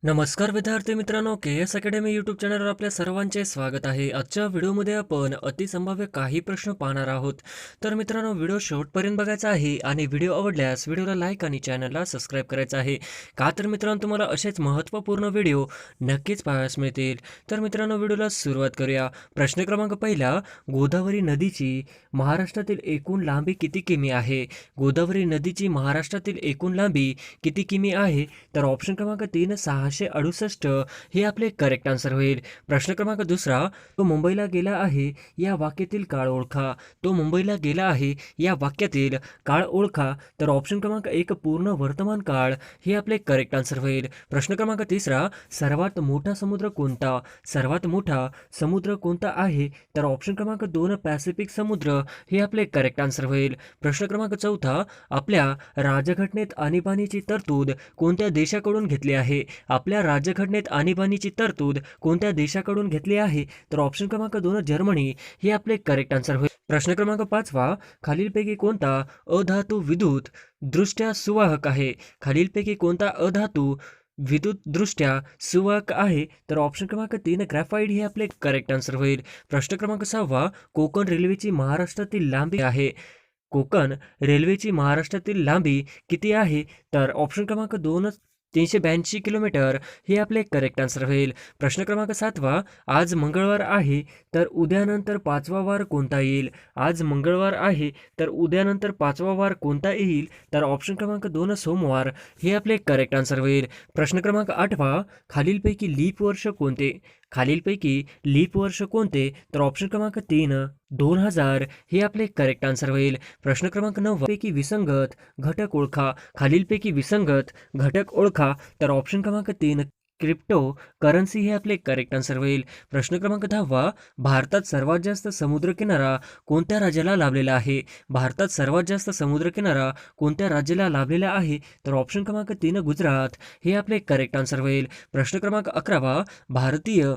नमस्कार विद्यार्थी मित्रांनो, के एस अकॅडमी यूट्यूब चॅनलवर आपल्या सर्वांचे स्वागत आहे. आजच्या व्हिडिओमध्ये आपण अतिसंभाव्य काही प्रश्न पाहणार आहोत. तर मित्रांनो, व्हिडिओ शेवटपर्यंत बघायचा आहे आणि व्हिडिओ आवडल्यास व्हिडिओला लाईक आणि चॅनलला सबस्क्राईब करायचं आहे. का तर मित्रांनो, तुम्हाला असेच महत्त्वपूर्ण व्हिडिओ नक्कीच पाहायला मिळतील. तर मित्रांनो, व्हिडिओला सुरुवात करूया. प्रश्न क्रमांक पहिला, गोदावरी नदीची महाराष्ट्रातील एकूण लांबी किती किमी आहे? गोदावरी नदीची महाराष्ट्रातील एकूण लांबी किती किमी आहे? तर ऑप्शन क्रमांक 3 668 हे आपले करेक्ट आन्सर होईल. प्रश्न क्रमांक दुसरा, तो मुंबईला गेला आहे या वाक्यातील काळ ओळखा. तो मुंबईला गेला आहे या वाक्यातील काळ ओळखा. तर ऑप्शन क्रमांक 1 पूर्ण वर्तमान काळ हे आपले करेक्ट आन्सर होईल. प्रश्न क्रमांक तिसरा, सर्वात मोठा समुद्र कोणता? सर्वात मोठा समुद्र कोणता आहे? तर ऑप्शन क्रमांक 2 पॅसिफिक समुद्र हे आपले करेक्ट आन्सर होईल. प्रश्न क्रमांक चौथा, आपल्या राज्यघटनेत आणीबाणीची तरतूद कोणत्या देशाकडून घेतली आहे? आपल्या राज्यघटनेत आणीबाणीची तरतूद कोणत्या देशाकडून घेतली आहे? तर ऑप्शन क्रमांक 2 जर्मनी हे आपले करेक्ट आन्सर होईल. प्रश्न क्रमांक 5 खालीलपैकी कोणता अधातू विद्युत दृष्ट्या सुवाहक आहे? खालीलपैकी कोणता अधातू विद्युत दृष्ट्या सुवाहक आहे? तर ऑप्शन क्रमांक 3 ग्रॅफाइट हे आपले करेक्ट आन्सर होईल. प्रश्न क्रमांक 6 कोकण रेल्वेची महाराष्ट्रातील लांबी आहे. कोकण रेल्वेची महाराष्ट्रातील लांबी किती आहे? तर ऑप्शन क्रमांक 2 382 किलोमीटर हे आपले करेक्ट आन्सर होईल. प्रश्न क्रमांक 7 आज मंगळवार आहे तर उद्यानंतर 5वा वार कोणता येईल? आज मंगळवार आहे तर उद्यानंतर 5वा वार कोणता येईल? तर ऑप्शन क्रमांक 2 सोमवार हे आपले करेक्ट आन्सर होईल. प्रश्न क्रमांक 8 खालीलपैकी लीप वर्ष कोणते? खालीलपैकी लीप वर्ष कोणते? तर ऑप्शन क्रमांक 3 2000 हे आपले करेक्ट आन्सर होईल. प्रश्न क्रमांक 9 पैकी विसंगत घटक ओळखा. खालीलपैकी विसंगत घटक ओळखा. तर ऑप्शन क्रमांक 3 क्रिप्टो करन्सी हे आपले करेक्ट आन्सर होईल. प्रश्न क्रमांक 10 भारतात सर्वात जास्त समुद्रकिनारा कोणत्या राज्याला लाभलेला आहे? भारतात सर्वात जास्त समुद्रकिनारा कोणत्या राज्याला लाभलेला आहे? तर ऑप्शन क्रमांक 3 गुजरात हे आपले करेक्ट आन्सर होईल. प्रश्न क्रमांक 11 भारतीय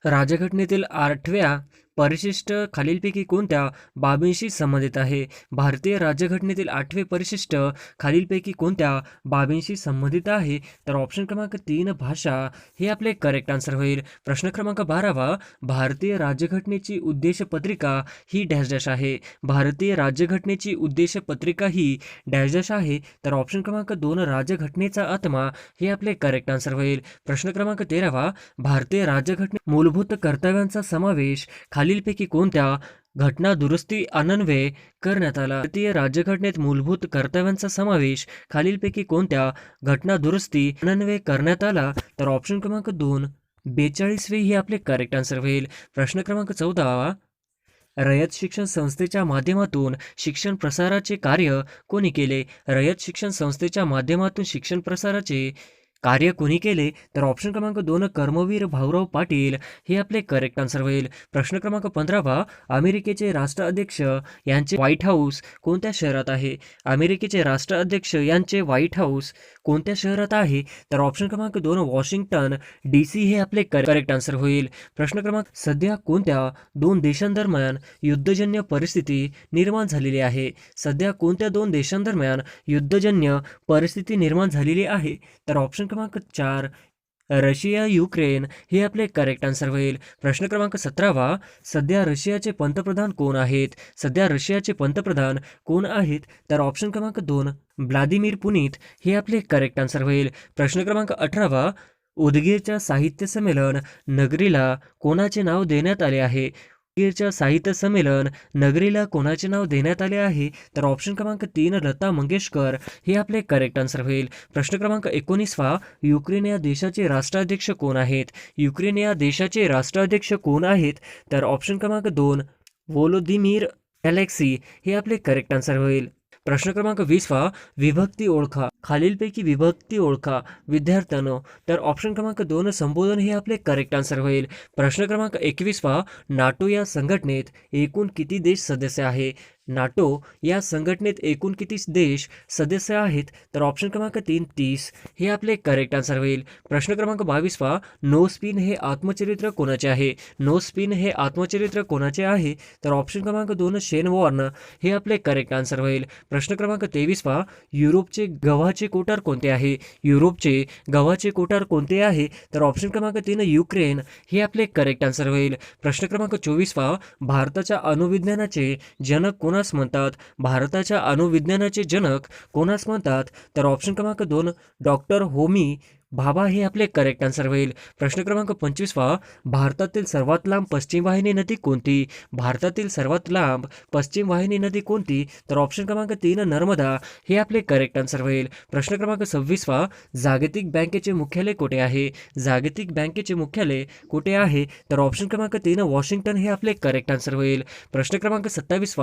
राज्यघटनेतील 8व्या परिशिष्ट खालीलपैकी कोणत्या बाबींशी संबंधित आहे? भारतीय राज्यघटनेतील 8वे परिशिष्ट खालीलपैकी कोणत्या बाबींशी संबंधित आहे? तर ऑप्शन क्रमांक 3 भाषा हे आपले करेक्ट आन्सर होईल. प्रश्न क्रमांक 12 भारतीय राज्यघटनेची उद्देश पत्रिका ही डॅश डॅश आहे. भारतीय राज्यघटनेची उद्देश पत्रिका ही डॅश डॅश आहे. तर ऑप्शन क्रमांक 2 राज्यघटनेचा आत्मा हे आपले करेक्ट आन्सर होईल. प्रश्न क्रमांक 13 भारतीय राज्यघटनेत मूलभूत कर्तव्यांचा समावेश खालीलपैकी कोणत्या घटना दुरुस्ती अन्वये करण्यात आला? भारतीय राज्यघटनेत मूलभूत कर्तव्यांचा समावेश खालीलपैकी कोणत्या घटना दुरुस्ती अन्वये करण्यात आला? तर ऑप्शन क्रमांक 2 42वे हे आपले करेक्ट आन्सर होईल. प्रश्न क्रमांक 14 रयत शिक्षण संस्थेच्या माध्यमातून शिक्षण प्रसाराचे कार्य कोणी केले? रयत शिक्षण संस्थेच्या माध्यमातून शिक्षण प्रसाराचे कार्य कोणी केले? तर ऑप्शन क्रमांक 2 कर्मवीर भाऊराव पाटील हे आपले करेक्ट आन्सर होईल. प्रश्न क्रमांक 15 अमेरिकेचे राष्ट्राध्यक्ष यांचे व्हाईट हाऊस कोणत्या शहरात आहे? अमेरिकेचे राष्ट्राध्यक्ष यांचे व्हाईट हाऊस कोणत्या शहरात आहे? तर ऑप्शन क्रमांक 2 वॉशिंग्टन DC हे आपले करेक्ट आन्सर होईल. प्रश्न क्रमांक सध्या कोणत्या दोन देशांदरम्यान युद्धजन्य परिस्थिती निर्माण झालेली आहे? सध्या कोणत्या दोन देशांदरम्यान युद्धजन्य परिस्थिती निर्माण झालेली आहे? तर ऑप्शन क्रमांक 4 रशिया युक्रेन हे आपले करेक्ट आन्सर होईल. प्रश्न क्रमांक 17 सध्या रशियाचे पंतप्रधान कोण आहेत? सध्या रशियाचे पंतप्रधान कोण आहेत? तर ऑप्शन क्रमांक 2 व्लादिमीर पुतिन हे आपले करेक्ट आन्सर होईल. प्रश्न क्रमांक 18 उदगीरच्या साहित्य संमेलन नगरीला कोणाचे नाव देण्यात आले आहे? उदगीरच्या साहित्य संमेलन नगरीला कोणाचे नाव देण्यात आले आहे? तर ऑप्शन क्रमांक 3 लता मंगेशकर हे आपले करेक्ट आन्सर होईल. प्रश्न क्रमांक 19 युक्रेन या देशाचे राष्ट्राध्यक्ष कोण आहेत? युक्रेन या देशाचे राष्ट्राध्यक्ष कोण आहेत? तर ऑप्शन क्रमांक 2 व्होलोदिमीर झेलेन्स्की हे आपले करेक्ट आन्सर होईल. प्रश्न क्रमांक 20 विभक्ती ओळखा. खालीलपैकी विभक्ती ओळखा विद्यार्थ्यांनो. तर ऑप्शन क्रमांक 2 संबोधन हे आपले करेक्ट आन्सर होईल. प्रश्न क्रमांक 21 नाटो या संघटनेत एकूण किती देश सदस्य आहे? नाटो या संघटनेत एकूण किती देश सदस्य आहेत? तर ऑप्शन क्रमांक 3 30. हे आपले करेक्ट आन्सर होईल. प्रश्न क्रमांक 22 नो स्पिन हे आत्मचरित्र कोणाचे आहे? नो स्पिन हे आत्मचरित्र कोणाचे आहे? तर ऑप्शन क्रमांक 2 शेन वॉर्न हे आपले करेक्ट आन्सर होईल. प्रश्न क्रमांक 23 युरोपचे गव्हाचे कोठार कोणते आहे? युरोपचे गव्हाचे कोठार कोणते आहे? तर ऑप्शन क्रमांक 3 युक्रेन हे आपले करेक्ट आन्सर होईल. प्रश्न क्रमांक 24 भारताच्या अणुविज्ञानाचे जनक कोणास म्हणतात? भारताच्या अणुविज्ञानाचे जनक कोणास म्हणतात? तर ऑप्शन क्रमांक 2 डॉक्टर होमी भाभा हे आपले करेक्ट आन्सर होईल. प्रश्न क्रमांक 25 भारतातील सर्वात लांब पश्चिम वाहिनी नदी कोणती? भारतातील सर्वात लांब पश्चिम वाहिनी नदी कोणती? तर ऑप्शन क्रमांक 3 नर्मदा हे आपले करेक्ट आन्सर होईल. प्रश्न क्रमांक 26 जागतिक बँकेचे मुख्यालय कुठे आहे? जागतिक बँकेचे मुख्यालय कुठे आहे? तर ऑप्शन क्रमांक 3 वॉशिंग्टन हे आपले करेक्ट आन्सर होईल. प्रश्न क्रमांक 27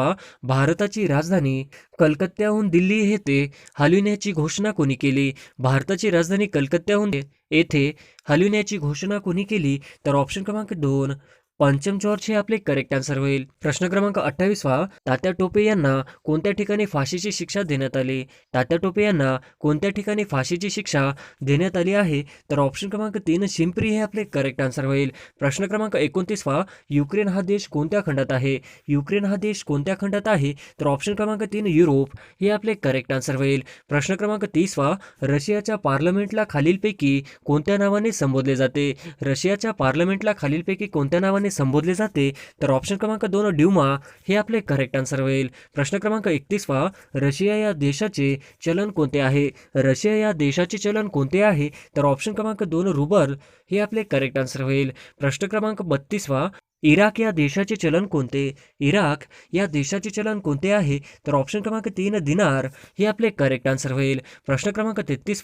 भारताची राजधानी कलकत्त्याहून दिल्ली येथे हलविण्याची घोषणा कोणी केली? भारताची राजधानी कलकत्त्याहून येथे हलविण्याची घोषणा कोणी केली? तर ऑप्शन क्रमांक 2 पंचम जॉर्ज हे आपले करेक्ट आन्सर होईल. प्रश्न क्रमांक 28 तात्या टोपे यांना कोणत्या ठिकाणी फाशीची शिक्षा देण्यात आली? तात्या टोपे यांना कोणत्या ठिकाणी फाशीची शिक्षा देण्यात आली आहे? तर ऑप्शन क्रमांक 3 शिंपरी हे आपले करेक्ट आन्सर होईल. प्रश्न क्रमांक 29 युक्रेन हा देश कोणत्या खंडात आहे? युक्रेन हा देश कोणत्या खंडात आहे? तर ऑप्शन क्रमांक 3 युरोप हे आपले करेक्ट आन्सर होईल. प्रश्न क्रमांक 30 रशियाच्या पार्लमेंटला खालीलपैकी कोणत्या नावाने संबोधले जाते? रशियाच्या पार्लमेंटला खालीलपैकी कोणत्या नावाने संबोधले जाते? तर ऑप्शन क्रमांक 2 ड्यूमा हे आपले करेक्ट आन्सर होईल. प्रश्न क्रमांक 31 रशिया या देशाचे चलन कोणते आहे? रशिया या देशाचे चलन कोणते आहे? तर ऑप्शन क्रमांक 2 रुबल हे आपले करेक्ट आन्सर होईल. प्रश्न क्रमांक 32 इराक या देशाचे चलन कोणते? इराक या देशाचे चलन कोणते आहे? तर ऑप्शन क्रमांक 3 दिनार हे आपले करेक्ट आन्सर होईल. प्रश्न क्रमांक 33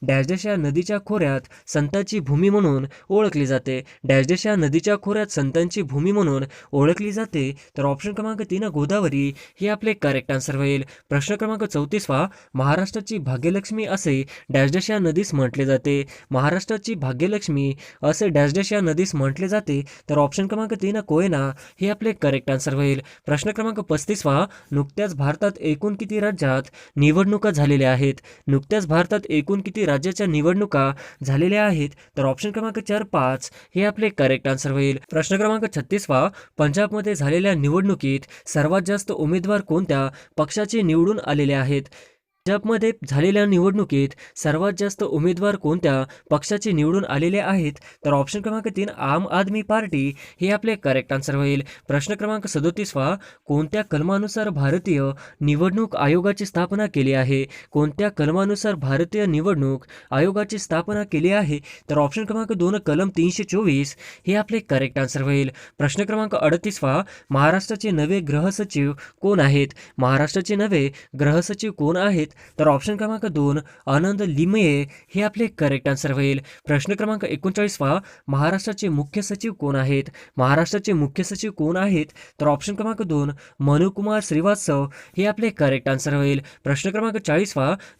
डॅश डॅश या नदीच्या खोऱ्यात संतांची भूमी म्हणून ओळखली जाते? डॅश डॅश या नदीच्या खोऱ्यात संतांची भूमी म्हणून ओळखली जाते? तर ऑप्शन क्रमांक 3 गोदावरी हे आपले करेक्ट आन्सर होईल. प्रश्न क्रमांक 34 महाराष्ट्राची भाग्यलक्ष्मी असे डॅश डॅश या नदीस म्हटले जाते? महाराष्ट्राची भाग्यलक्ष्मी असे डॅश डॅश या नदीस म्हटले जाते? तर ऑप्शन क्रमांक 3 कोयना हे आपले करेक्ट आन्सर होईल. प्रश्न क्रमांक 35 नुकत्याच भारतात एकूण किती राज्यात निवडणुका झालेल्या आहेत? नुकत्याच भारतात एकूण किती राज्याच्या निवडणुका झालेल्या आहेत? तर ऑप्शन क्रमांक 4 5 हे आपले करेक्ट आन्सर होईल. प्रश्न क्रमांक 36 पंजाबमध्ये झालेल्या निवडणुकीत सर्वात जास्त उमेदवार कोणत्या पक्षाचे निवडून आलेले आहेत? पंजाबमध्ये झालेल्या निवडणुकीत सर्वात जास्त उमेदवार कोणत्या पक्षाचे निवडून आलेले आहेत? तर ऑप्शन क्रमांक 3 आम आदमी पार्टी हे आपले करेक्ट आन्सर होईल. प्रश्न क्रमांक 37 कोणत्या कलमानुसार भारतीय निवडणूक आयोगाची स्थापना केली आहे? कोणत्या कलमानुसार भारतीय निवडणूक आयोगाची स्थापना केली आहे? तर ऑप्शन क्रमांक 2 कलम 324 हे आपले करेक्ट आन्सर होईल. प्रश्न क्रमांक 38 महाराष्ट्राचे नवे गृह सचिव कोण आहेत? महाराष्ट्राचे नवे गृह सचिव कोण आहेत? तर ऑप्शन क्रमांक 2 आनंद लिमये हे आपले करेक्ट आन्सर होईल. प्रश्न क्रमांक 39 महाराष्ट्राचे मुख्य सचिव कोण आहेत? महाराष्ट्राचे मुख्य सचिव कोण आहेत? तर ऑप्शन क्रमांक 2 मनुकुमार श्रीवास्तव हे आपले करेक्ट आन्सर होईल. प्रश्न क्रमांक 40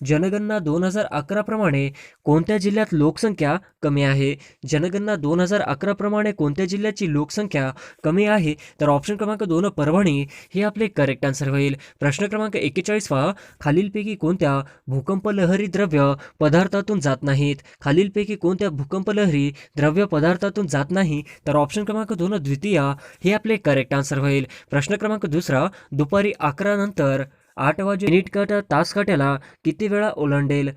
जनगणना 2011 प्रमाणे कोणत्या जिल्ह्यात लोकसंख्या कमी आहे? जनगणना 2011 प्रमाणे कोणत्या जिल्ह्याची लोकसंख्या कमी आहे? तर ऑप्शन क्रमांक 2 परभणी हे आपले करेक्ट आन्सर होईल. प्रश्न क्रमांक 41 खालीलपैकी कोणत्या भूकंप लहरी द्रव्य पदार्थातून जात नाहीत? खालीलपैकी कोणत्या भूकंप लहरी द्रव्य पदार्थातून जात नाही? तर ऑप्शन क्रमांक 2 द्वितीय हे आपले करेक्ट आन्सर होईल. प्रश्न क्रमांक 2 दुपारी 11 नंतर 8 वाजे मिनिट काटा तास काट्याला किती वेळा ओलांडेल?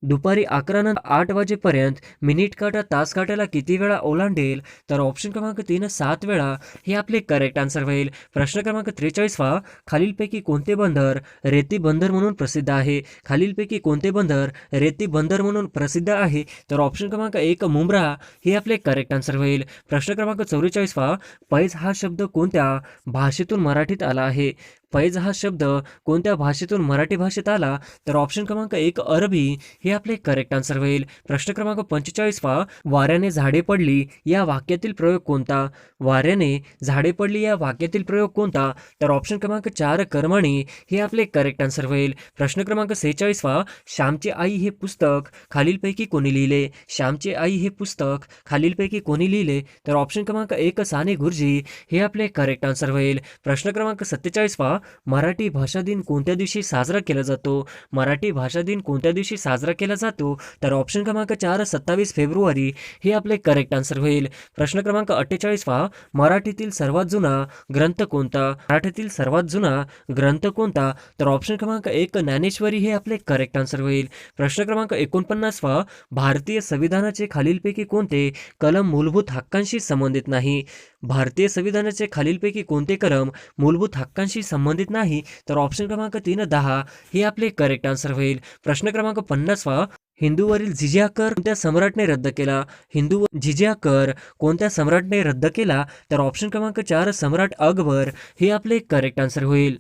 दुपारी 11 नंतर 8 वाजेपर्यंत मिनिट काटा तास काट्याला किती वेळा ओलांडेल? तर ऑप्शन क्रमांक 3 7 वेळा हे आपले करेक्ट आन्सर होईल. प्रश्न क्रमांक 43 खालीलपैकी कोणते बंदर रेती बंदर म्हणून प्रसिद्ध आहे? खालीलपैकी कोणते बंदर रेती बंदर म्हणून प्रसिद्ध आहे? तर ऑप्शन क्रमांक 1 मुंब्रा हे आपले करेक्ट आन्सर होईल. प्रश्न क्रमांक 44 पैज हा शब्द कोणत्या भाषेतून मराठीत आला आहे? पैज हा शब्द कोणत्या भाषेतून मराठी भाषेत आला? तर ऑप्शन क्रमांक 1 अरबी हे आपले करेक्ट आन्सर होईल. प्रश्न क्रमांक 45 वाऱ्याने झाडे पडली या वाक्यातील प्रयोग कोणता? वाऱ्याने झाडे पडली या वाक्यातील प्रयोग कोणता? तर ऑप्शन क्रमांक 4 कर्मणी हे आपले करेक्ट आन्सर होईल. प्रश्न क्रमांक 46 श्यामची आई हे पुस्तक खालीलपैकी कोणी लिहिले? श्यामची आई हे पुस्तक खालीलपैकी कोणी लिहिले? तर ऑप्शन क्रमांक 1 साने गुरुजी हे आपले करेक्ट आन्सर होईल. प्रश्न क्रमांक 47 मराठी भाषा दिन कोणत्या दिवशी साजरा केला जातो? मराठी भाषा दिन कोणत्या दिवशी साजरा केला जातो? तर ऑप्शन क्रमांक 4 27 फेब्रुवारी हे आपले करेक्ट आन्सर होईल. प्रश्न क्रमांक 48 पहा, मराठीतील सर्वात जुना ग्रंथ कोणता? मराठीतील सर्वात जुना ग्रंथ कोणता? तर ऑप्शन क्रमांक 1 ज्ञानेश्वरी हे आपले करेक्ट आन्सर होईल. प्रश्न क्रमांक 49 पहा, भारतीय संविधानाचे खालीलपैकी कोणते कलम मूलभूत हक्कांशी संबंधित नाही? भारतीय संविधानाचे खालीलपैकी कोणते कलम मूलभूत हक्कांशी संबंधित नाही? तर ऑप्शन क्रमांक 3 10 हे आपले करेक्ट आन्सर होईल. प्रश्न क्रमांक 50 पहा, हिंदूवरील जिझिया कर कोणत्या सम्राटने रद्द केला? जिझिया कर कोणत्या सम्राटने रद्द केला? तर ऑप्शन क्रमांक 4 सम्राट अकबर हे आपले करेक्ट आन्सर होईल.